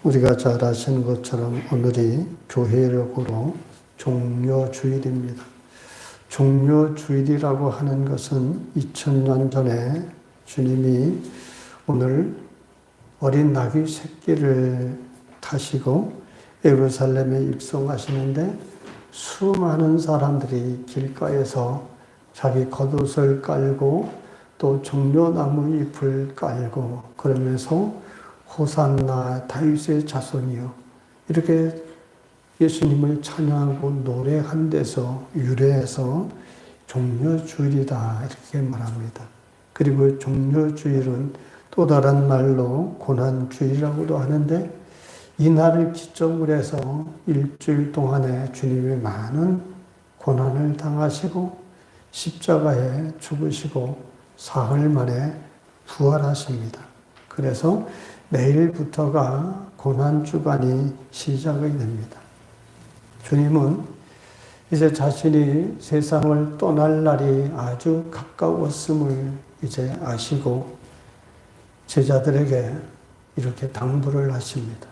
우리가 잘 아시는 것처럼 오늘이 교회력으로 종료주일입니다. 종료주일이라고 하는 것은 2000년 전에 주님이 오늘 어린 나귀 새끼를 타시고 예루살렘에 입성하시는데 수많은 사람들이 길가에서 자기 겉옷을 깔고 또 종려나무 잎을 깔고 그러면서 호산나 다윗의 자손이요 이렇게 예수님을 찬양하고 노래한 데서 유래해서 종려주일이다 이렇게 말합니다. 그리고 종려주일은 또 다른 말로 고난주일이라고도 하는데 이 날을 기점으로 해서 일주일 동안에 주님이 많은 고난을 당하시고 십자가에 죽으시고 사흘 만에 부활하십니다. 그래서 내일부터가 고난주간이 시작이 됩니다. 주님은 이제 자신이 세상을 떠날 날이 아주 가까웠음을 이제 아시고 제자들에게 이렇게 당부를 하십니다.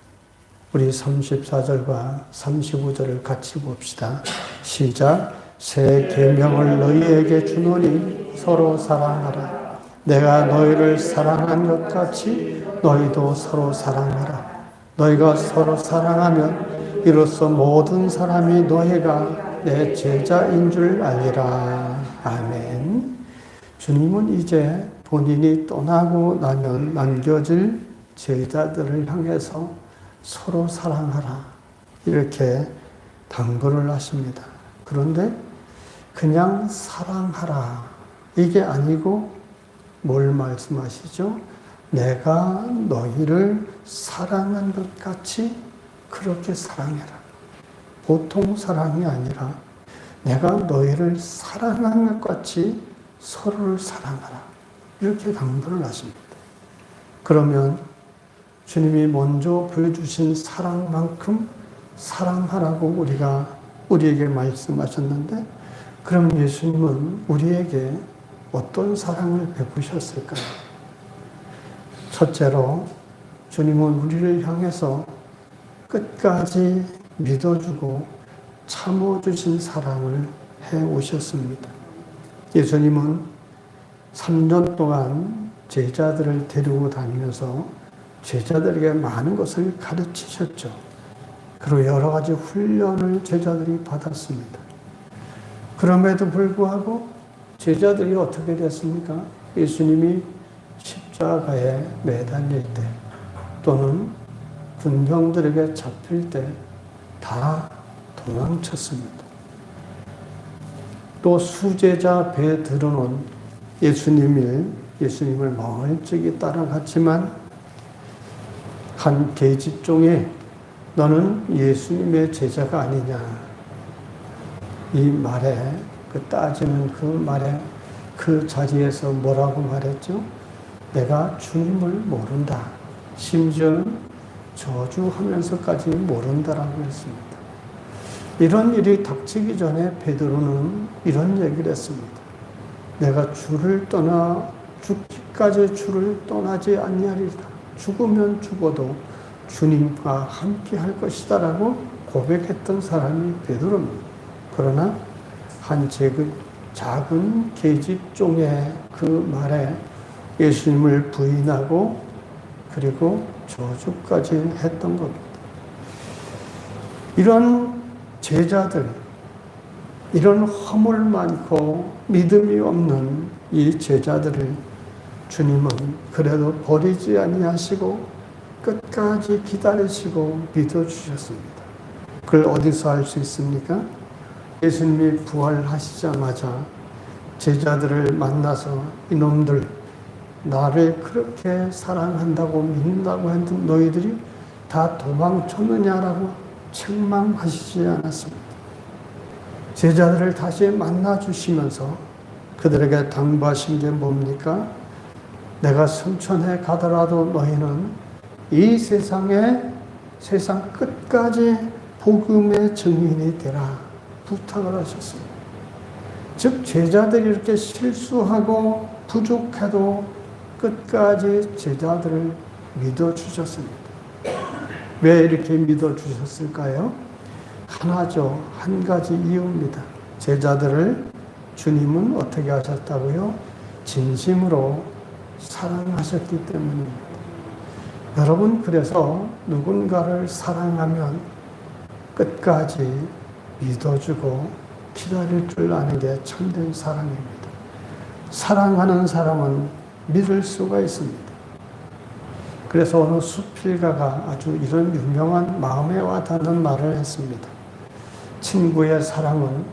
우리 34절과 35절을 같이 봅시다. 시작. 새 계명을 너희에게 주노니 서로 사랑하라. 내가 너희를 사랑한 것 같이 너희도 서로 사랑하라. 너희가 서로 사랑하면 이로써 모든 사람이 너희가 내 제자인 줄 알리라. 아멘. 주님은 이제 본인이 떠나고 나면 남겨질 제자들을 향해서 서로 사랑하라 이렇게 당부를 하십니다. 그런데 그냥 사랑하라 이게 아니고 뭘 말씀하시죠? 내가 너희를 사랑한 것 같이 그렇게 사랑해라. 보통 사랑이 아니라 내가 너희를 사랑한 것 같이 서로를 사랑하라 이렇게 당부를 하십니다. 그러면 주님이 먼저 보여주신 사랑만큼 사랑하라고 우리에게 말씀하셨는데 그럼 예수님은 우리에게 어떤 사랑을 베푸셨을까요? 첫째로 주님은 우리를 향해서 끝까지 믿어주고 참아주신 사랑을 해오셨습니다. 예수님은 3년 동안 제자들을 데리고 다니면서 제자들에게 많은 것을 가르치셨죠. 그리고 여러 가지 훈련을 제자들이 받았습니다. 그럼에도 불구하고 제자들이 어떻게 됐습니까? 예수님이 십자가에 매달릴 때 또는 군병들에게 잡힐 때 다 도망쳤습니다. 또 수제자 베드로는 예수님을 멀찍이 따라갔지만 한 계집종이 너는 예수님의 제자가 아니냐 이 말에 따지는 그 말에 그 자리에서 뭐라고 말했죠? 내가 주님을 모른다. 심지어는 저주하면서까지 모른다라고 했습니다. 이런 일이 닥치기 전에 베드로는 이런 얘기를 했습니다. 내가 죽기까지 주를 떠나지 아니하리라. 죽으면 죽어도 주님과 함께 할 것이다 라고 고백했던 사람이 베드로입니다. 그러나 한 작은 계집종의 그 말에 예수님을 부인하고 그리고 저주까지 했던 겁니다. 이런 제자들, 이런 허물 많고 믿음이 없는 이 제자들을 주님은 그래도 버리지 아니하시고 끝까지 기다리시고 믿어주셨습니다. 그걸 어디서 알 수 있습니까? 예수님이 부활하시자마자 제자들을 만나서 이놈들 나를 그렇게 사랑한다고 믿는다고 했던 너희들이 다 도망쳤느냐라고 책망하시지 않았습니다. 제자들을 다시 만나주시면서 그들에게 당부하신 게 뭡니까? 내가 승천해 가더라도 너희는 이 세상 끝까지 복음의 증인이 되라 부탁을 하셨습니다. 즉 제자들이 이렇게 실수하고 부족해도 끝까지 제자들을 믿어주셨습니다. 왜 이렇게 믿어주셨을까요? 하나죠. 한 가지 이유입니다. 제자들을 주님은 어떻게 하셨다고요? 진심으로 사랑하셨기 때문입니다. 여러분, 그래서 누군가를 사랑하면 끝까지 믿어주고 기다릴 줄 아는 게 참된 사랑입니다. 사랑하는 사람은 믿을 수가 있습니다. 그래서 어느 수필가가 아주 이런 유명한 마음에 와닿는 말을 했습니다. 친구의 사랑은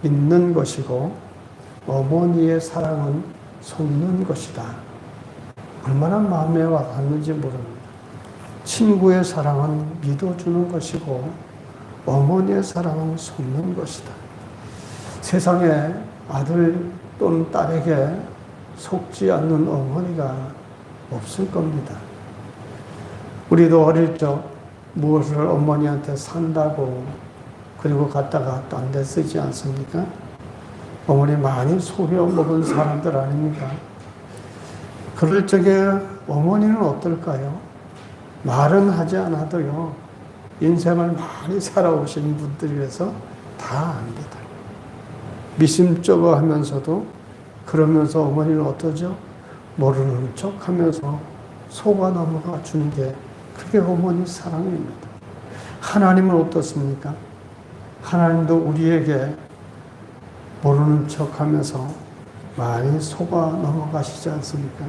믿는 것이고 어머니의 사랑은 속는 것이다. 얼마나 마음에 와닿는지 모릅니다. 친구의 사랑은 믿어주는 것이고 어머니의 사랑은 속는 것이다. 세상에 아들 또는 딸에게 속지 않는 어머니가 없을 겁니다. 우리도 어릴 적 무엇을 어머니한테 산다고 그리고 갖다가 딴 데 쓰지 않습니까? 어머니 많이 속여 먹은 사람들 아닙니까? 그럴 적에 어머니는 어떨까요? 말은 하지 않아도요, 인생을 많이 살아오신 분들이라서 다 압니다. 미심쩍어 하면서도 그러면서 어머니는 어떠죠? 모르는 척 하면서 속아 넘어가 주는 게 그게 어머니 사랑입니다. 하나님은 어떻습니까? 하나님도 우리에게 모르는 척 하면서 많이 속아 넘어가시지 않습니까?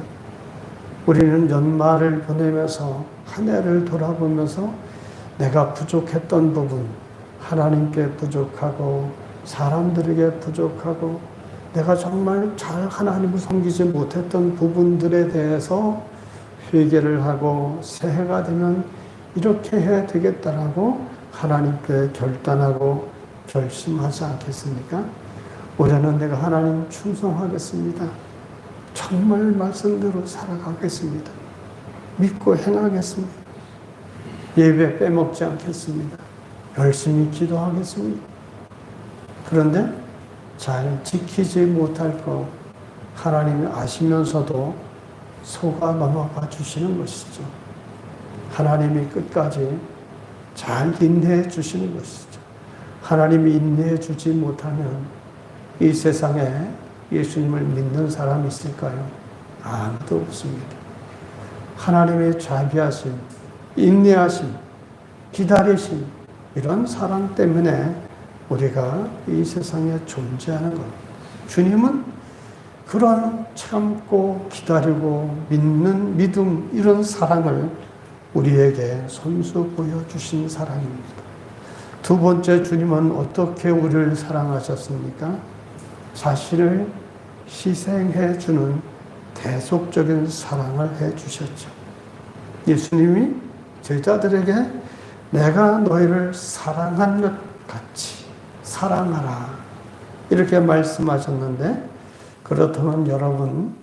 우리는 연말을 보내면서 한 해를 돌아보면서 내가 부족했던 부분, 하나님께 부족하고 사람들에게 부족하고 내가 정말 잘 하나님을 섬기지 못했던 부분들에 대해서 회개를 하고 새해가 되면 이렇게 해야 되겠다라고 하나님께 결단하고 결심하지 않겠습니까? 올해는 내가 하나님 충성하겠습니다. 정말 말씀대로 살아가겠습니다. 믿고 행하겠습니다. 예배 빼먹지 않겠습니다. 열심히 기도하겠습니다. 그런데 잘 지키지 못할 거 하나님이 아시면서도 속아 넘어가 주시는 것이죠. 하나님이 끝까지 잘 인내해 주시는 것이죠. 하나님이 인내해 주지 못하면 이 세상에 예수님을 믿는 사람이 있을까요? 아무도 없습니다. 하나님의 자비하심, 인내하심, 기다리심, 이런 사랑 때문에 우리가 이 세상에 존재하는 겁니다. 주님은 그런 참고 기다리고 믿는 믿음, 이런 사랑을 우리에게 손수 보여주신 사랑입니다. 두 번째, 주님은 어떻게 우리를 사랑하셨습니까? 자신을 희생해 주는 대속적인 사랑을 해 주셨죠. 예수님이 제자들에게 내가 너희를 사랑한 것 같이 사랑하라, 이렇게 말씀하셨는데, 그렇다면 여러분,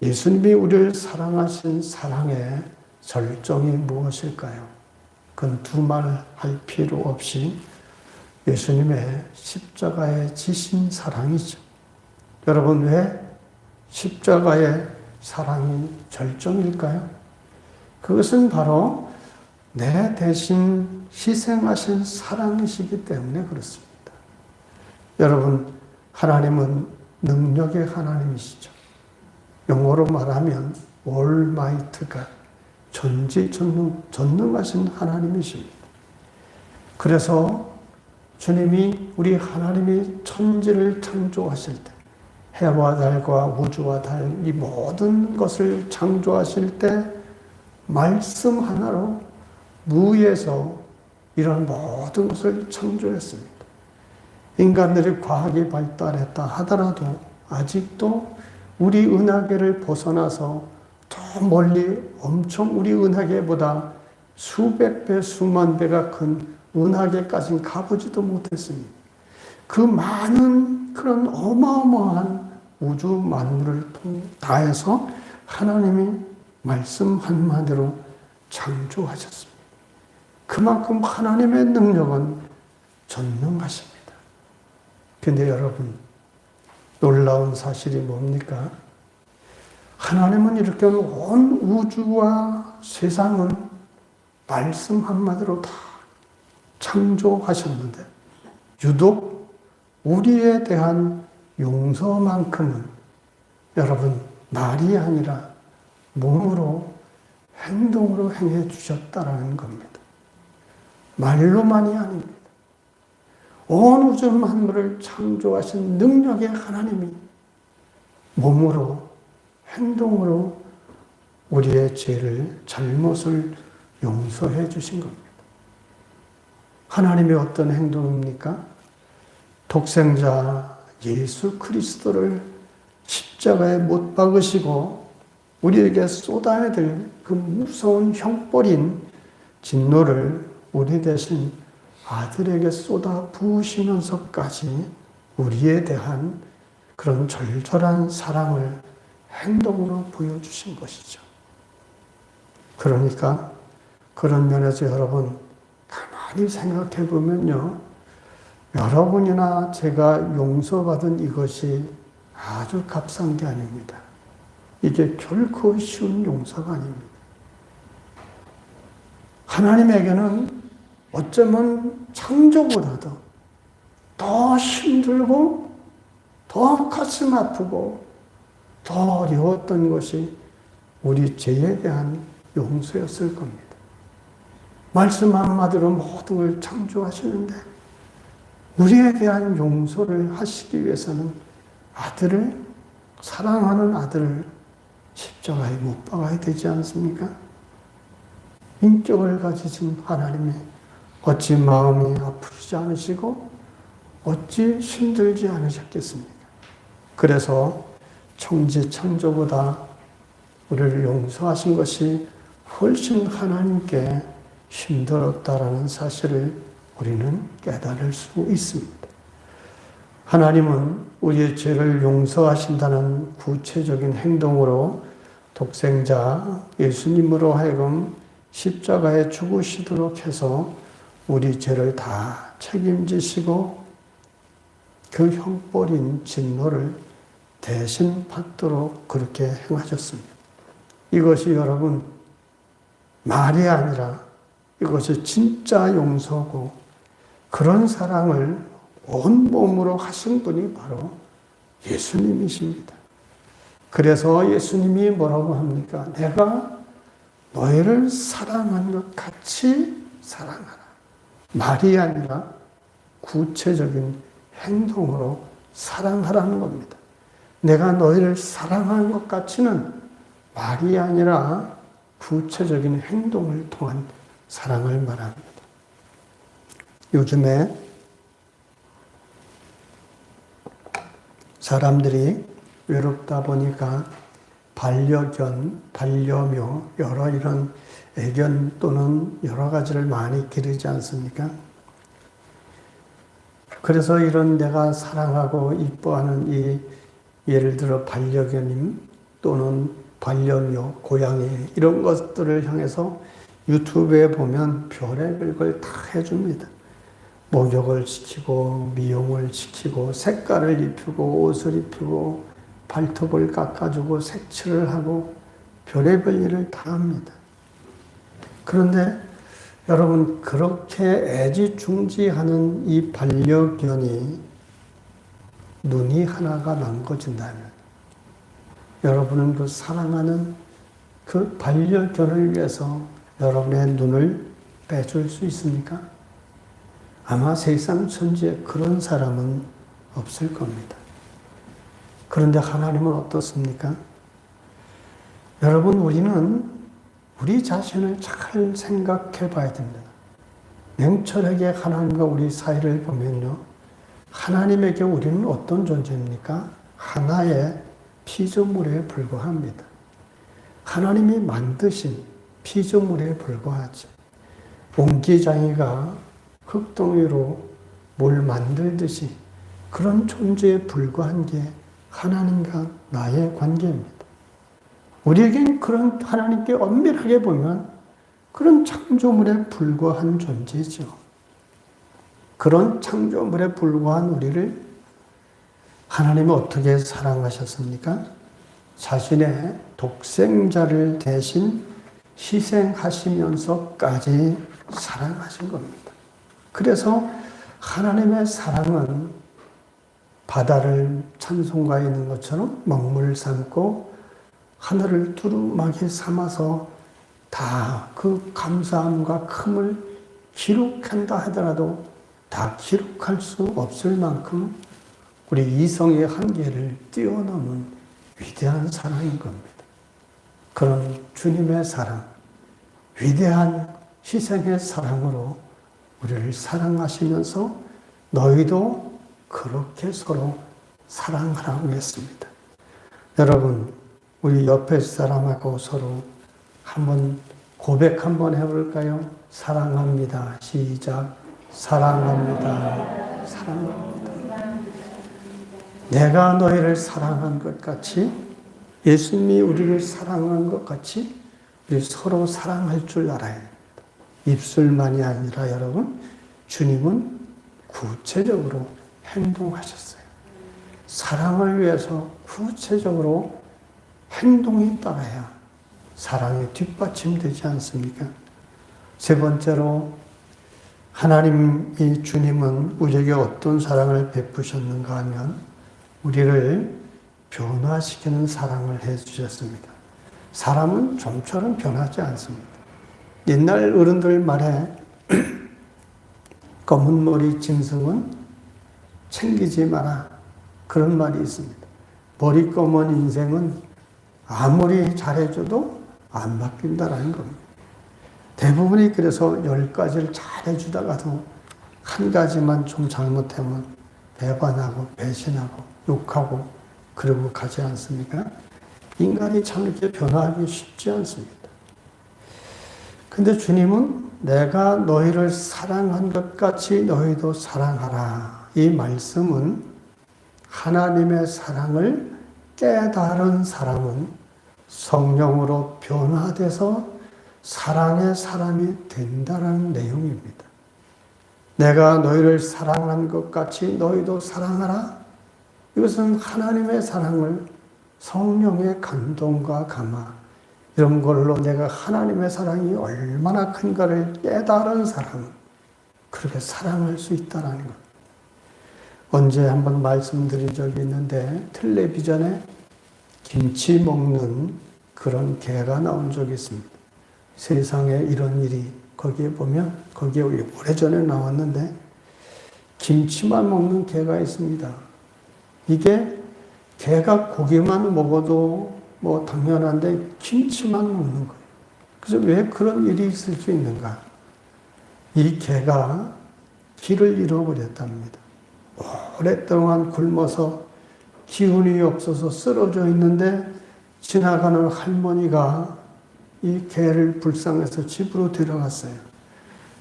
예수님이 우리를 사랑하신 사랑의 절정이 무엇일까요? 그건 두말 할 필요 없이 예수님의 십자가에 지신 사랑이죠. 여러분, 왜 십자가의 사랑이 절정일까요? 그것은 바로 내 대신 희생하신 사랑이시기 때문에 그렇습니다. 여러분, 하나님은 능력의 하나님이시죠. 영어로 말하면 올마이트가 전능하신 하나님이십니다. 그래서 주님이 우리 하나님이 천지를 창조하실 때, 해와 달과 우주와 달, 이 모든 것을 창조하실 때 말씀 하나로 무에서 이런 모든 것을 창조했습니다. 인간들이 과학이 발달했다 하더라도 아직도 우리 은하계를 벗어나서 더 멀리 엄청 우리 은하계보다 수백 배, 수만 배가 큰 은하계까지는 가보지도 못했습니다. 그 많은 그런 어마어마한 우주 만물을 다해서 하나님이 말씀 한마디로 창조하셨습니다. 그만큼 하나님의 능력은 전능하십니다. 근데 여러분, 놀라운 사실이 뭡니까? 하나님은 이렇게 온 우주와 세상은 말씀 한마디로 다 창조하셨는데 유독 우리에 대한 용서만큼은 여러분 말이 아니라 몸으로 행동으로 행해 주셨다라는 겁니다. 말로만이 아닙니다. 온 우주 만물을 창조하신 능력의 하나님이 몸으로 행동으로 우리의 죄를 잘못을 용서해 주신 겁니다. 하나님의 어떤 행동입니까? 독생자 예수 그리스도를 십자가에 못 박으시고 우리에게 쏟아야 될 그 무서운 형벌인 진노를 우리 대신 아들에게 쏟아 부으시면서까지 우리에 대한 그런 절절한 사랑을 행동으로 보여주신 것이죠. 그러니까 그런 면에서 여러분 가만히 생각해 보면요. 여러분이나 제가 용서받은 이것이 아주 값싼 게 아닙니다. 이게 결코 쉬운 용서가 아닙니다. 하나님에게는 어쩌면 창조보다도 더 힘들고 더 가슴 아프고 더 어려웠던 것이 우리 죄에 대한 용서였을 겁니다. 말씀 한마디로 모든 걸 창조하시는데 우리에 대한 용서를 하시기 위해서는 아들을, 사랑하는 아들을 십자가에 못 박아야 되지 않습니까? 인격을 가지신 하나님이 어찌 마음이 아프지 않으시고 어찌 힘들지 않으셨겠습니까? 그래서 천지 창조보다 우리를 용서하신 것이 훨씬 하나님께 힘들었다라는 사실을 우리는 깨달을 수 있습니다. 하나님은 우리의 죄를 용서하신다는 구체적인 행동으로 독생자 예수님으로 하여금 십자가에 죽으시도록 해서 우리 죄를 다 책임지시고 그 형벌인 진노를 대신 받도록 그렇게 행하셨습니다. 이것이 여러분 말이 아니라 이것이 진짜 용서고 그런 사랑을 온몸으로 하신 분이 바로 예수님이십니다. 그래서 예수님이 뭐라고 합니까? 내가 너희를 사랑한 것 같이 사랑하라. 말이 아니라 구체적인 행동으로 사랑하라는 겁니다. 내가 너희를 사랑한 것 같이는 말이 아니라 구체적인 행동을 통한 사랑을 말합니다. 요즘에 사람들이 외롭다 보니까 반려견, 반려묘, 여러 이런 애견 또는 여러 가지를 많이 기르지 않습니까? 그래서 이런 내가 사랑하고 이뻐하는 이 예를 들어 반려견임 또는 반려묘, 고양이 이런 것들을 향해서 유튜브에 보면 별의별 걸 다 해줍니다. 목욕을 시키고 미용을 시키고 색깔을 입히고 옷을 입히고 발톱을 깎아주고 색칠을 하고 별의별 일을 다 합니다. 그런데 여러분 그렇게 애지중지하는 이 반려견이 눈이 하나가 망가진다면 여러분은 그 사랑하는 그 반려견을 위해서 여러분의 눈을 빼줄 수 있습니까? 아마 세상 천지에 그런 사람은 없을 겁니다. 그런데 하나님은 어떻습니까? 여러분 우리는 우리 자신을 잘 생각해 봐야 됩니다. 냉철하게 하나님과 우리 사이를 보면요. 하나님에게 우리는 어떤 존재입니까? 하나의 피조물에 불과합니다. 하나님이 만드신 피조물에 불과하죠. 옹기장이가 흙덩이로 뭘 만들듯이 그런 존재에 불과한 게 하나님과 나의 관계입니다. 우리에겐 그런 하나님께 엄밀하게 보면 그런 창조물에 불과한 존재죠. 그런 창조물에 불과한 우리를 하나님은 어떻게 사랑하셨습니까? 자신의 독생자를 대신 희생하시면서까지 사랑하신 겁니다. 그래서 하나님의 사랑은 바다를 찬송가에 있는 것처럼 먹물 삼고 하늘을 두루마기 삼아서 다 그 감사함과 큼을 기록한다 하더라도 다 기록할 수 없을 만큼 우리 이성의 한계를 뛰어넘은 위대한 사랑인 겁니다. 그런 주님의 사랑, 위대한 희생의 사랑으로 우리를 사랑하시면서 너희도 그렇게 서로 사랑하라고 했습니다. 여러분, 우리 옆에 사람하고 서로 한번 고백 한번 해볼까요? 사랑합니다. 시작. 사랑합니다. 사랑합니다. 내가 너희를 사랑한 것 같이, 예수님이 우리를 사랑한 것 같이 우리 서로 사랑할 줄 알아야 합니다. 입술만이 아니라 여러분, 주님은 구체적으로 행동하셨어요. 사랑을 위해서 구체적으로 행동이 따라야 사랑이 뒷받침되지 않습니까? 세 번째로 하나님이 주님은 우리에게 어떤 사랑을 베푸셨는가 하면 우리를 변화시키는 사랑을 해주셨습니다. 사람은 좀처럼 변하지 않습니다. 옛날 어른들 말에 검은 머리 짐승은 챙기지 마라, 그런 말이 있습니다. 머리 검은 인생은 아무리 잘해줘도 안 바뀐다라는 겁니다. 대부분이 그래서 10가지를 잘해주다가도 한 가지만 좀 잘못하면 배반하고 배신하고 욕하고 그러고 가지 않습니까? 인간이 참 이렇게 변화하기 쉽지 않습니다. 근데 주님은 내가 너희를 사랑한 것 같이 너희도 사랑하라. 이 말씀은 하나님의 사랑을 깨달은 사람은 성령으로 변화돼서 사랑의 사람이 된다는 내용입니다. 내가 너희를 사랑한 것 같이 너희도 사랑하라. 이것은 하나님의 사랑을 성령의 감동과 감화, 이런 걸로 내가 하나님의 사랑이 얼마나 큰가를 깨달은 사람은 그렇게 사랑할 수 있다는 것. 언제 한번 말씀드린 적이 있는데 텔레비전에 김치 먹는 그런 개가 나온 적이 있습니다. 세상에 이런 일이 거기에 보면 거기에 오래전에 나왔는데 김치만 먹는 개가 있습니다. 이게 개가 고기만 먹어도 뭐 당연한데 김치만 먹는 거예요. 그래서 왜 그런 일이 있을 수 있는가? 이 개가 길을 잃어버렸답니다. 오랫동안 굶어서 기운이 없어서 쓰러져 있는데 지나가는 할머니가 이 개를 불쌍해서 집으로 데려갔어요.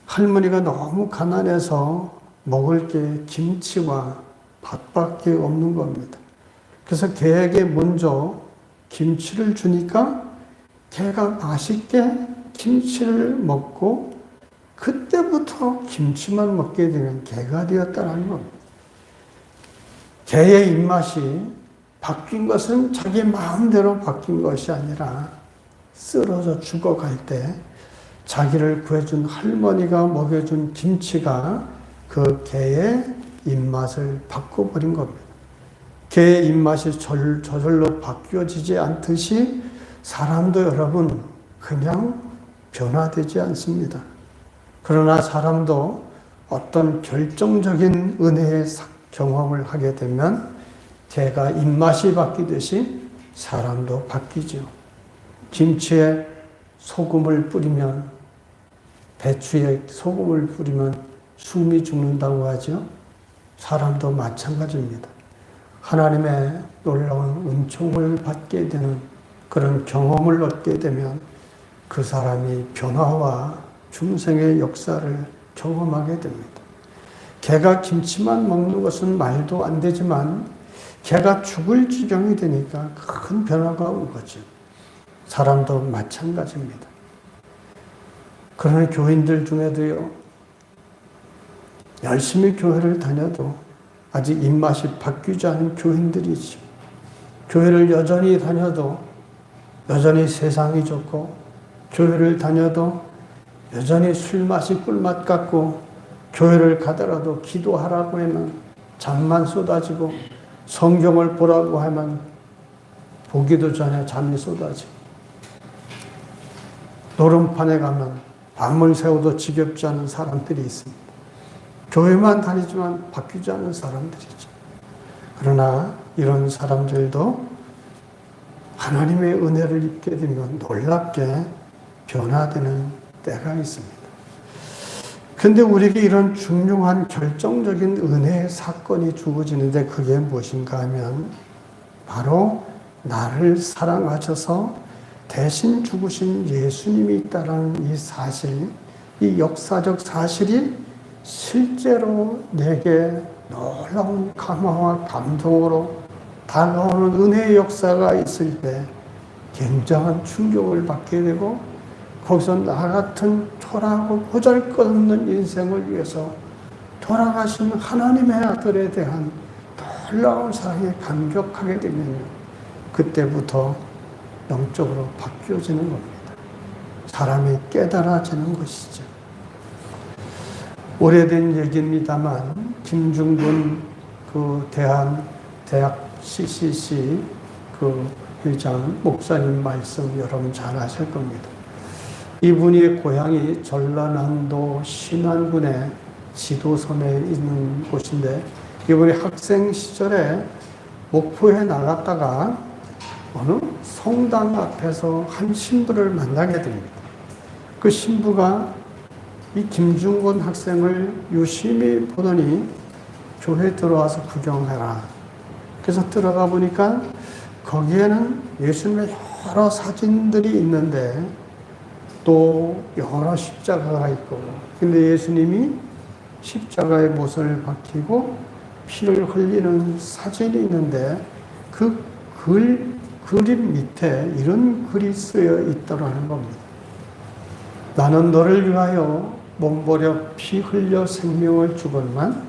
할머니가 너무 가난해서 먹을 게 김치와 밥밖에 없는 겁니다. 그래서 개에게 먼저 김치를 주니까 개가 맛있게 김치를 먹고 그때부터 김치만 먹게 되는 개가 되었다는 겁니다. 개의 입맛이 바뀐 것은 자기 마음대로 바뀐 것이 아니라 쓰러져 죽어갈 때 자기를 구해준 할머니가 먹여준 김치가 그 개의 입맛을 바꿔버린 겁니다. 개의 입맛이 저절로 바뀌어지지 않듯이 사람도 여러분 그냥 변화되지 않습니다. 그러나 사람도 어떤 결정적인 은혜의 경험을 하게 되면 개가 입맛이 바뀌듯이 사람도 바뀌죠. 김치에 소금을 뿌리면, 배추에 소금을 뿌리면 숨이 죽는다고 하죠. 사람도 마찬가지입니다. 하나님의 놀라운 은총을 받게 되는 그런 경험을 얻게 되면 그 사람이 변화와 중생의 역사를 경험하게 됩니다. 개가 김치만 먹는 것은 말도 안 되지만 개가 죽을 지경이 되니까 큰 변화가 온 거죠. 사람도 마찬가지입니다. 그러나 교인들 중에도요, 열심히 교회를 다녀도 아직 입맛이 바뀌지 않은 교인들이지. 교회를 여전히 다녀도 여전히 세상이 좋고 교회를 다녀도 여전히 술 맛이 꿀맛 같고, 교회를 가더라도 기도하라고 하면 잠만 쏟아지고, 성경을 보라고 하면 보기도 전에 잠이 쏟아지고, 노름판에 가면 밤을 새워도 지겹지 않은 사람들이 있습니다. 교회만 다니지만 바뀌지 않은 사람들이죠. 그러나 이런 사람들도 하나님의 은혜를 입게 되면 놀랍게 변화되는 때가 있습니다. 그런데 우리에게 이런 중요한 결정적인 은혜의 사건이 주어지는데 그게 무엇인가 하면 바로 나를 사랑하셔서 대신 죽으신 예수님이 있다는 이 사실, 이 역사적 사실이 실제로 내게 놀라운 감화와 감동으로 다가오는 은혜의 역사가 있을 때 굉장한 충격을 받게 되고, 거기서 나 같은 초라하고 보잘것없는 인생을 위해서 돌아가신 하나님의 아들에 대한 놀라운 사랑에 감격하게 되면 그때부터 영적으로 바뀌어지는 겁니다. 사람이 깨달아지는 것이죠. 오래된 얘기입니다만 김중근 대학 CCC 회장 목사님 말씀 여러분 잘 아실 겁니다. 이분의 고향이 전라남도 신안군의 지도섬에 있는 곳인데, 이분이 학생 시절에 목포에 나갔다가 어느 성당 앞에서 한 신부를 만나게 됩니다. 그 신부가 이 김중근 학생을 유심히 보더니 교회 들어와서 구경해라. 그래서 들어가 보니까 거기에는 예수님의 여러 사진들이 있는데 또 여러 십자가가 있고, 근데 예수님이 십자가의 못을 박히고 피를 흘리는 사진이 있는데 그 그림 밑에 이런 글이 쓰여 있더라는 겁니다. 나는 너를 위하여 몸버려 피 흘려 생명을 주건만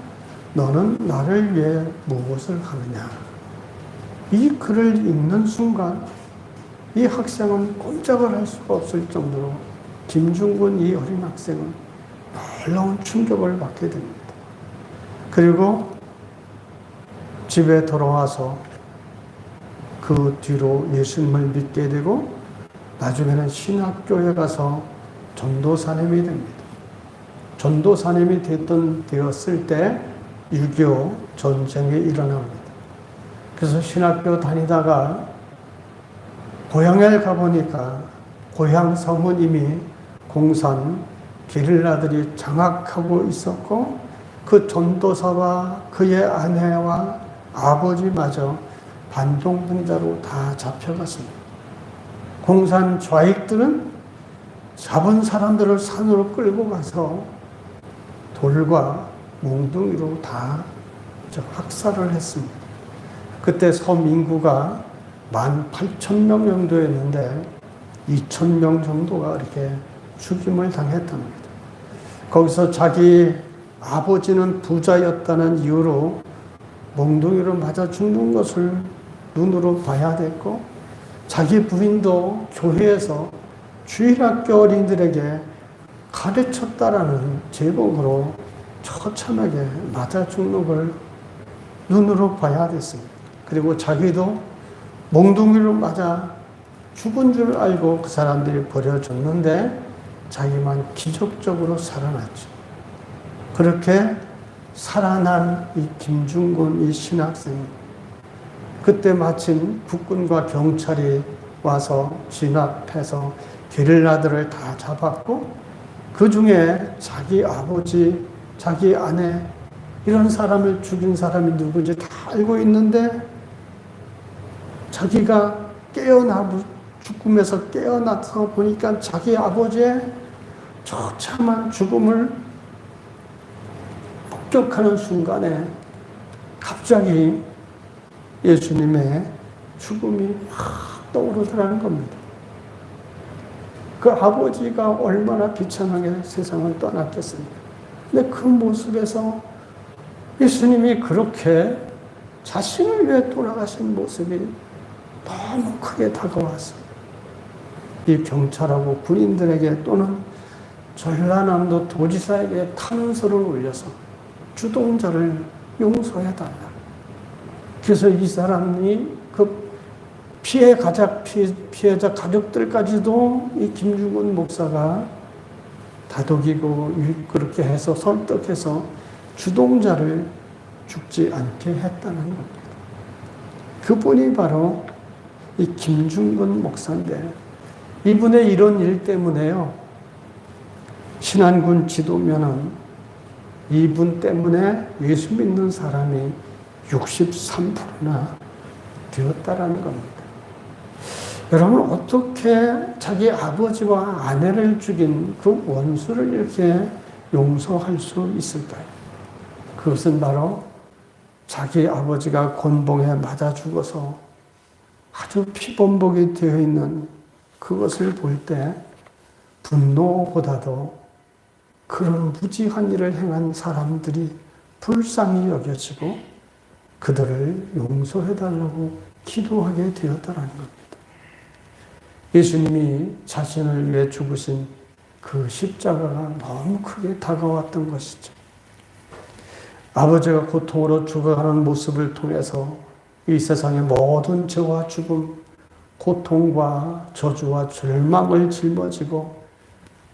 너는 나를 위해 무엇을 하느냐. 이 글을 읽는 순간 이 학생은 꼼짝을 할 수가 없을 정도로 김중근 이 어린 학생은 놀라운 충격을 받게 됩니다. 그리고 집에 돌아와서 그 뒤로 예수님을 믿게 되고 나중에는 신학교에 가서 전도사님이 됩니다. 전도사님이 되었을 때 6.25 전쟁이 일어납니다. 그래서 신학교 다니다가 고향에 가보니까 고향 성은 이미 공산 게릴라들이 장악하고 있었고, 그 전도사와 그의 아내와 아버지마저 반동분자로 다 잡혀갔습니다. 공산 좌익들은 잡은 사람들을 산으로 끌고 가서 돌과 몽둥이로 다 학살을 했습니다. 그때 섬 인구가 18,000명 정도였는데 2,000명 정도가 이렇게 죽임을 당했답니다. 거기서 자기 아버지는 부자였다는 이유로 몽둥이로 맞아 죽는 것을 눈으로 봐야 됐고, 자기 부인도 교회에서 주일학교 어린이들에게 가르쳤다라는 제목으로 처참하게 맞아 죽는 걸 눈으로 봐야 됐습니다. 그리고 자기도 몽둥이로 맞아 죽은 줄 알고 그 사람들이 버려줬는데 자기만 기적적으로 살아났죠. 그렇게 살아난 이 김중근 이 신학생, 그때 마침 국군과 경찰이 와서 진압해서 게릴라들을 다 잡았고, 그 중에 자기 아버지, 자기 아내, 이런 사람을 죽인 사람이 누군지 다 알고 있는데 자기가 죽음에서 깨어나서 보니까 자기 아버지의 처참한 죽음을 목격하는 순간에 갑자기 예수님의 죽음이 확 떠오르더라는 겁니다. 그 아버지가 얼마나 비참하게 세상을 떠났겠습니까? 근데 그 모습에서 예수님이 그렇게 자신을 위해 돌아가신 모습이 너무 크게 다가왔습니다. 이 경찰하고 군인들에게 또는 전라남도 도지사에게 탄원서를 올려서 주동자를 용서해달라. 그래서 이 사람이 그 피해자 가족들까지도 이 김중근 목사가 다독이고 그렇게 해서 설득해서 주동자를 죽지 않게 했다는 겁니다. 그분이 바로 이 김중근 목사인데, 이분의 이런 일 때문에요, 신안군 지도면은 이분 때문에 예수 믿는 사람이 63%나 되었다라는 겁니다. 여러분, 어떻게 자기 아버지와 아내를 죽인 그 원수를 이렇게 용서할 수 있을까요? 그것은 바로 자기 아버지가 곤봉에 맞아 죽어서 아주 피범벅이 되어 있는 그것을 볼 때 분노보다도 그런 무지한 일을 행한 사람들이 불쌍히 여겨지고 그들을 용서해달라고 기도하게 되었다라는 겁니다. 예수님이 자신을 위해 죽으신 그 십자가가 너무 크게 다가왔던 것이죠. 아버지가 고통으로 죽어가는 모습을 통해서 이 세상의 모든 죄와 죽음, 고통과 저주와 절망을 짊어지고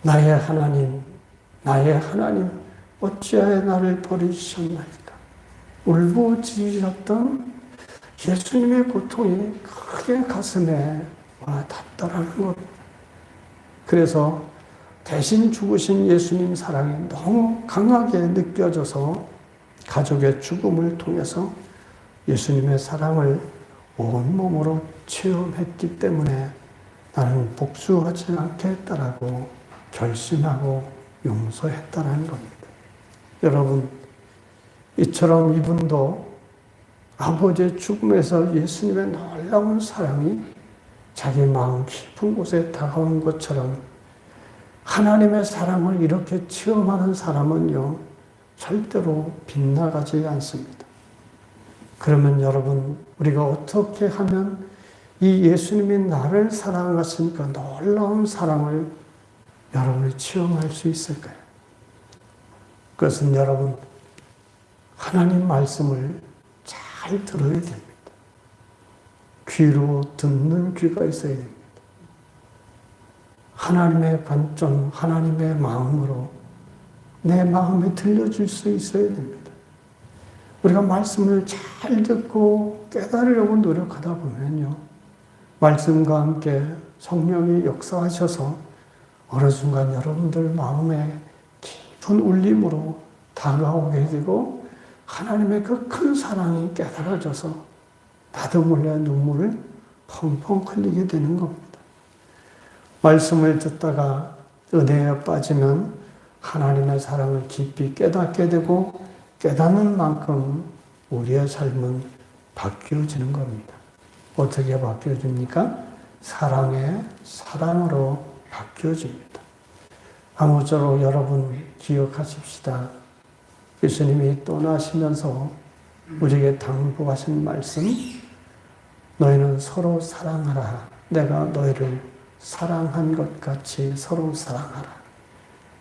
나의 하나님, 어찌하여 나를 버리셨나이까 울부짖으셨던 예수님의 고통이 크게 가슴에 와 닿더라는 것. 그래서 대신 죽으신 예수님 사랑이 너무 강하게 느껴져서 가족의 죽음을 통해서 예수님의 사랑을 온몸으로 체험했기 때문에 나는 복수하지 않겠다라고 결심하고 용서했다라는 겁니다. 여러분, 이처럼 이분도 아버지의 죽음에서 예수님의 놀라운 사랑이 자기 마음 깊은 곳에 다가온 것처럼 하나님의 사랑을 이렇게 체험하는 사람은요, 절대로 빗나가지 않습니다. 그러면 여러분, 우리가 어떻게 하면 이 예수님이 나를 사랑하신 그 놀라운 사랑을 여러분이 체험할 수 있을까요? 그것은 여러분, 하나님 말씀을 잘 들어야 됩니다. 귀로 듣는 귀가 있어야 됩니다. 하나님의 관점, 하나님의 마음으로 내 마음에 들려줄 수 있어야 됩니다. 우리가 말씀을 잘 듣고 깨달으려고 노력하다 보면요, 말씀과 함께 성령이 역사하셔서 어느 순간 여러분들 마음에 깊은 울림으로 다가오게 되고 하나님의 그 큰 사랑이 깨달아져서 나도 몰래 눈물을 펑펑 흘리게 되는 겁니다. 말씀을 듣다가 은혜에 빠지면 하나님의 사랑을 깊이 깨닫게 되고 깨닫는 만큼 우리의 삶은 바뀌어지는 겁니다. 어떻게 바뀌어집니까? 사랑으로 바뀌어집니다. 아무쪼록 여러분 기억하십시다. 예수님이 떠나시면서 우리에게 당부하신 말씀, 너희는 서로 사랑하라. 내가 너희를 사랑한 것 같이 서로 사랑하라.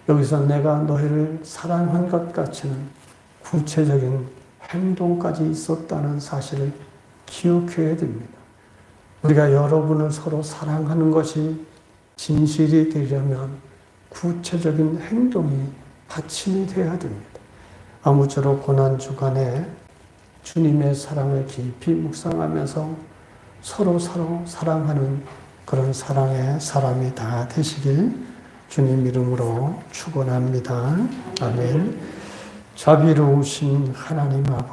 여기서 내가 너희를 사랑한 것 같이는 구체적인 행동까지 있었다는 사실을 기억해야 됩니다. 우리가 여러분을 서로 사랑하는 것이 진실이 되려면 구체적인 행동이 받침이 되어야 됩니다. 아무쪼록 고난주간에 주님의 사랑을 깊이 묵상하면서 서로 사랑하는 그런 사랑의 사람이 다 되시길 주님 이름으로 축원합니다. 아멘. 자비로우신 하나님 아버지,